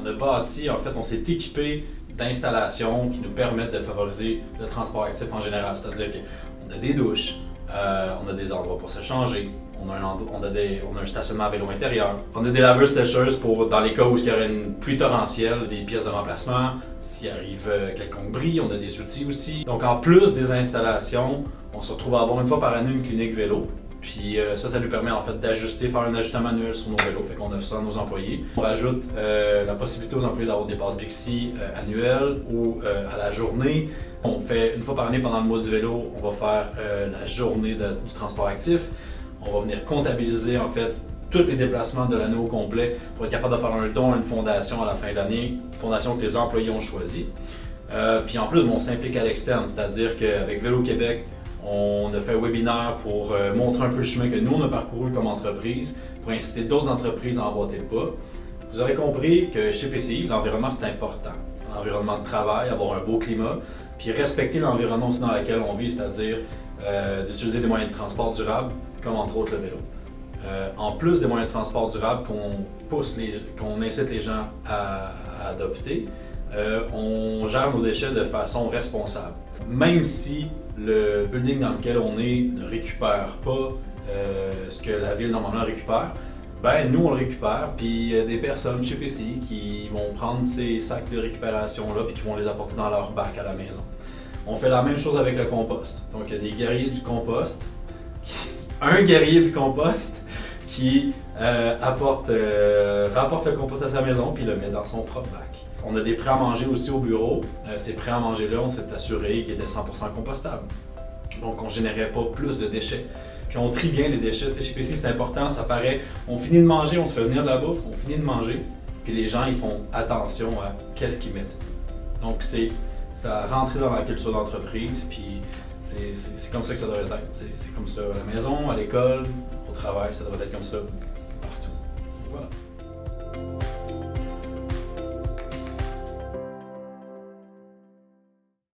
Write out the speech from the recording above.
On a bâti, en fait, on s'est équipé d'installations qui nous permettent de favoriser le transport actif en général. C'est-à-dire qu'on a des douches, on a des endroits pour se changer, on a un stationnement à vélo intérieur, on a des laveuses sécheuses pour, dans les cas où il y aurait une pluie torrentielle, des pièces de remplacement, s'il arrive quelconque bris, on a des outils aussi. Donc en plus des installations, on se retrouve à avoir une fois par année une clinique vélo. Puis ça nous permet en fait d'ajuster, faire un ajustement manuel sur nos vélos. Fait qu'on offre ça à nos employés. On rajoute la possibilité aux employés d'avoir des passes Bixi annuelles ou à la journée. On fait une fois par année pendant le mois du vélo, on va faire la journée du transport actif. On va venir comptabiliser en fait tous les déplacements de l'année au complet pour être capable de faire un don à une fondation à la fin de l'année, une fondation que les employés ont choisie. Puis en plus, on s'implique à l'externe, c'est-à-dire qu'avec Vélo Québec, on a fait un webinaire pour montrer un peu le chemin que nous, on a parcouru comme entreprise, pour inciter d'autres entreprises à emboîter le pas. Vous aurez compris que chez PCI, l'environnement, c'est important. L'environnement de travail, avoir un beau climat, puis respecter l'environnement aussi dans lequel on vit, c'est-à-dire d'utiliser des moyens de transport durables, comme entre autres le vélo. En plus des moyens de transport durables qu'on incite les gens à adopter, on gère nos déchets de façon responsable. Même si le building dans lequel on est ne récupère pas ce que la ville normalement récupère, ben nous on le récupère, puis il y a des personnes chez PCI qui vont prendre ces sacs de récupération-là puis qui vont les apporter dans leur bac à la maison. On fait la même chose avec le compost. Donc il y a des guerriers du compost, un guerrier du compost qui rapporte le compost à sa maison puis le met dans son propre bac. On a des prêts à manger aussi au bureau. Ces prêts à manger-là, on s'est assuré qu'ils étaient 100% compostables. Donc, on ne générait pas plus de déchets. Puis, on trie bien les déchets. Tu sais, chez PC, c'est important, ça paraît. On finit de manger, on se fait venir de la bouffe, on finit de manger. Puis, les gens, ils font attention à qu'est-ce qu'ils mettent. Donc, ça rentre dans la culture d'entreprise. Puis, c'est comme ça que ça devrait être. C'est comme ça à la maison, à l'école, au travail, ça devrait être comme ça